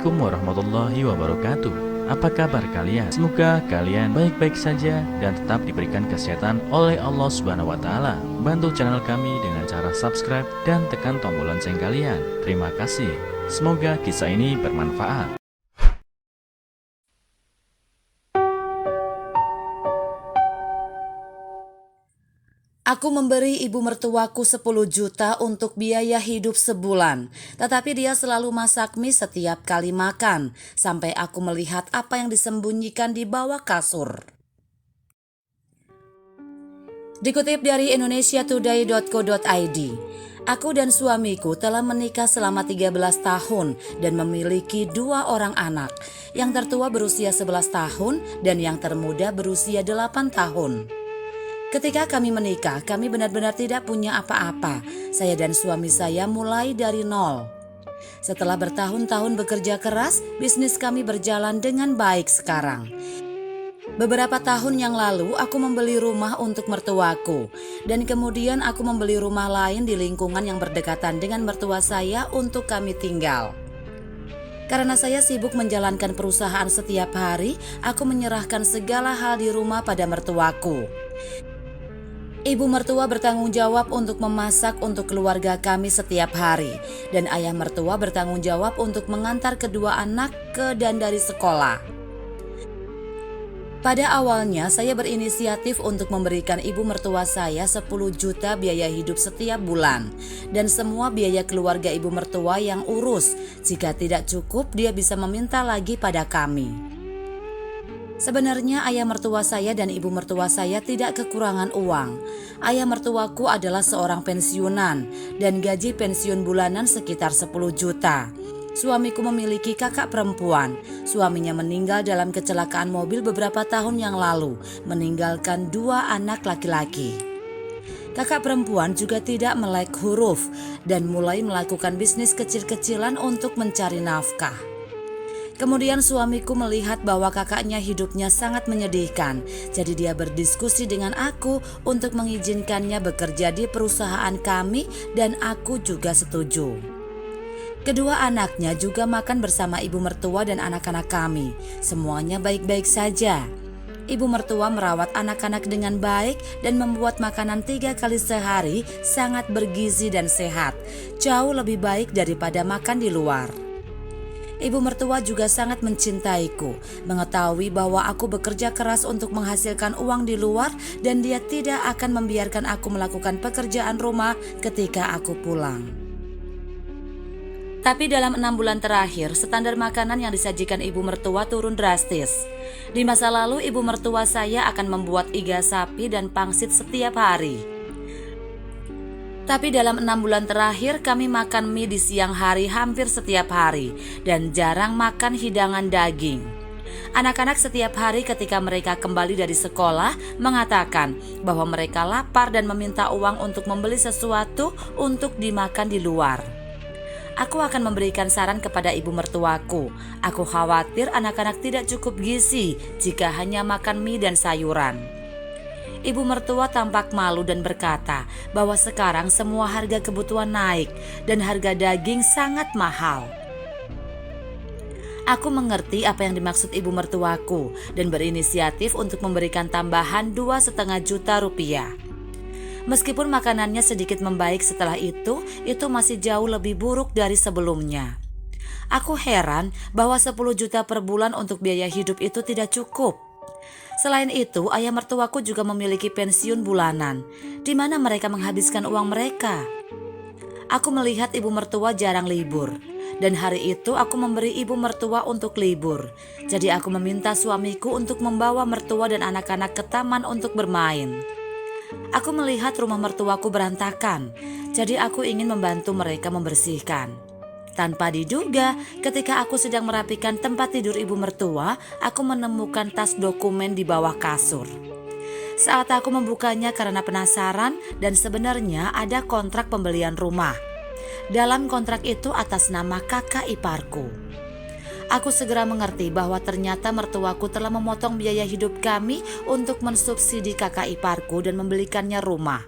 Assalamualaikum warahmatullahi wabarakatuh. Apa kabar kalian? Semoga kalian baik-baik saja dan tetap diberikan kesehatan oleh Allah Subhanahu wa taala. Bantu channel kami dengan cara subscribe dan tekan tombol lonceng kalian. Terima kasih. Semoga kisah ini bermanfaat. Aku memberi ibu mertuaku 10 juta untuk biaya hidup sebulan, tetapi dia selalu masak mie setiap kali makan, sampai aku melihat apa yang disembunyikan di bawah kasur. Dikutip dari indonesiatoday.co.id, aku dan suamiku telah menikah selama 13 tahun dan memiliki 2 orang anak, yang tertua berusia 11 tahun dan yang termuda berusia 8 tahun. Ketika kami menikah, kami benar-benar tidak punya apa-apa. Saya dan suami saya mulai dari nol. Setelah bertahun-tahun bekerja keras, bisnis kami berjalan dengan baik sekarang. Beberapa tahun yang lalu, aku membeli rumah untuk mertuaku. Dan kemudian aku membeli rumah lain di lingkungan yang berdekatan dengan mertua saya untuk kami tinggal. Karena saya sibuk menjalankan perusahaan setiap hari, aku menyerahkan segala hal di rumah pada mertuaku. Ibu mertua bertanggung jawab untuk memasak untuk keluarga kami setiap hari, dan ayah mertua bertanggung jawab untuk mengantar kedua anak ke dan dari sekolah. Pada awalnya saya berinisiatif untuk memberikan ibu mertua saya 10 juta biaya hidup setiap bulan, dan semua biaya keluarga ibu mertua yang urus. Jika tidak cukup, dia bisa meminta lagi pada kami. Sebenarnya ayah mertua saya dan ibu mertua saya tidak kekurangan uang. Ayah mertuaku adalah seorang pensiunan dan gaji pensiun bulanan sekitar 10 juta. Suamiku memiliki kakak perempuan. Suaminya meninggal dalam kecelakaan mobil beberapa tahun yang lalu, meninggalkan 2 anak laki-laki. Kakak perempuan juga tidak melek huruf dan mulai melakukan bisnis kecil-kecilan untuk mencari nafkah. Kemudian suamiku melihat bahwa kakaknya hidupnya sangat menyedihkan, jadi dia berdiskusi dengan aku untuk mengizinkannya bekerja di perusahaan kami dan aku juga setuju. Kedua anaknya juga makan bersama ibu mertua dan anak-anak kami. Semuanya baik-baik saja. Ibu mertua merawat anak-anak dengan baik dan membuat makanan 3 kali sehari sangat bergizi dan sehat. Jauh lebih baik daripada makan di luar. Ibu mertua juga sangat mencintaiku, mengetahui bahwa aku bekerja keras untuk menghasilkan uang di luar dan dia tidak akan membiarkan aku melakukan pekerjaan rumah ketika aku pulang. Tapi dalam 6 bulan terakhir, standar makanan yang disajikan ibu mertua turun drastis. Di masa lalu, ibu mertua saya akan membuat iga sapi dan pangsit setiap hari. Tapi dalam 6 bulan terakhir kami makan mie di siang hari hampir setiap hari dan jarang makan hidangan daging. Anak-anak setiap hari ketika mereka kembali dari sekolah mengatakan bahwa mereka lapar dan meminta uang untuk membeli sesuatu untuk dimakan di luar. Aku akan memberikan saran kepada ibu mertuaku. Aku khawatir anak-anak tidak cukup gizi jika hanya makan mie dan sayuran. Ibu mertua tampak malu dan berkata bahwa sekarang semua harga kebutuhan naik dan harga daging sangat mahal. Aku mengerti apa yang dimaksud ibu mertuaku dan berinisiatif untuk memberikan tambahan 2,5 juta rupiah. Meskipun makanannya sedikit membaik setelah itu masih jauh lebih buruk dari sebelumnya. Aku heran bahwa 10 juta per bulan untuk biaya hidup itu tidak cukup. Selain itu, ayah mertuaku juga memiliki pensiun bulanan, di mana mereka menghabiskan uang mereka. Aku melihat ibu mertua jarang libur, dan hari itu aku memberi ibu mertua untuk libur. Jadi aku meminta suamiku untuk membawa mertua dan anak-anak ke taman untuk bermain. Aku melihat rumah mertuaku berantakan, jadi aku ingin membantu mereka membersihkan. Tanpa diduga, ketika aku sedang merapikan tempat tidur ibu mertua, aku menemukan tas dokumen di bawah kasur. Saat aku membukanya karena penasaran dan sebenarnya ada kontrak pembelian rumah. Dalam kontrak itu atas nama kakak iparku. Aku segera mengerti bahwa ternyata mertuaku telah memotong biaya hidup kami untuk mensubsidi kakak iparku dan membelikannya rumah.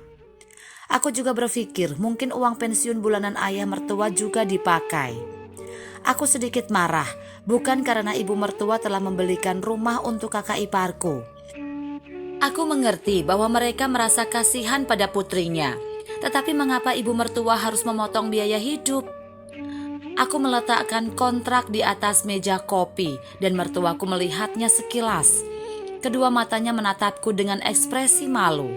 Aku juga berpikir mungkin uang pensiun bulanan ayah mertua juga dipakai. Aku sedikit marah, bukan karena ibu mertua telah membelikan rumah untuk kakak iparku. Aku mengerti bahwa mereka merasa kasihan pada putrinya, tetapi mengapa ibu mertua harus memotong biaya hidup? Aku meletakkan kontrak di atas meja kopi dan mertuaku melihatnya sekilas. Kedua matanya menatapku dengan ekspresi malu.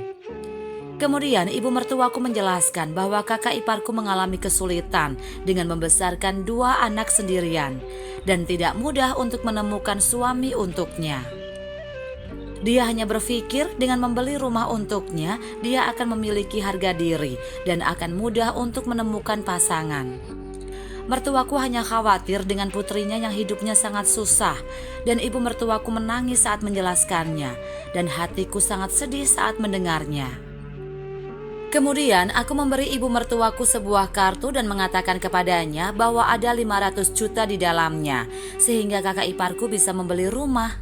Kemudian ibu mertuaku menjelaskan bahwa kakak iparku mengalami kesulitan dengan membesarkan 2 anak sendirian dan tidak mudah untuk menemukan suami untuknya. Dia hanya berpikir dengan membeli rumah untuknya, dia akan memiliki harga diri dan akan mudah untuk menemukan pasangan. Mertuaku hanya khawatir dengan putrinya yang hidupnya sangat susah, dan ibu mertuaku menangis saat menjelaskannya, dan hatiku sangat sedih saat mendengarnya. Kemudian aku memberi ibu mertuaku sebuah kartu dan mengatakan kepadanya bahwa ada 500 juta di dalamnya, sehingga kakak iparku bisa membeli rumah.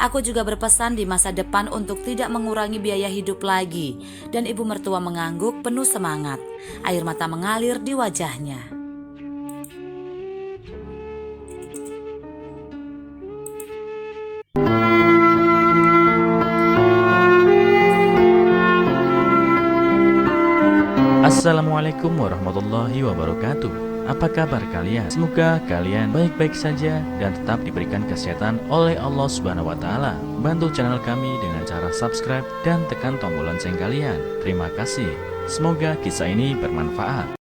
Aku juga berpesan di masa depan untuk tidak mengurangi biaya hidup lagi, dan ibu mertua mengangguk penuh semangat. Air mata mengalir di wajahnya. Assalamualaikum warahmatullahi wabarakatuh. Apa kabar kalian? Semoga kalian baik-baik saja dan tetap diberikan kesehatan oleh Allah Subhanahu wa taala. Bantu channel kami dengan cara subscribe dan tekan tombol lonceng kalian. Terima kasih. Semoga kisah ini bermanfaat.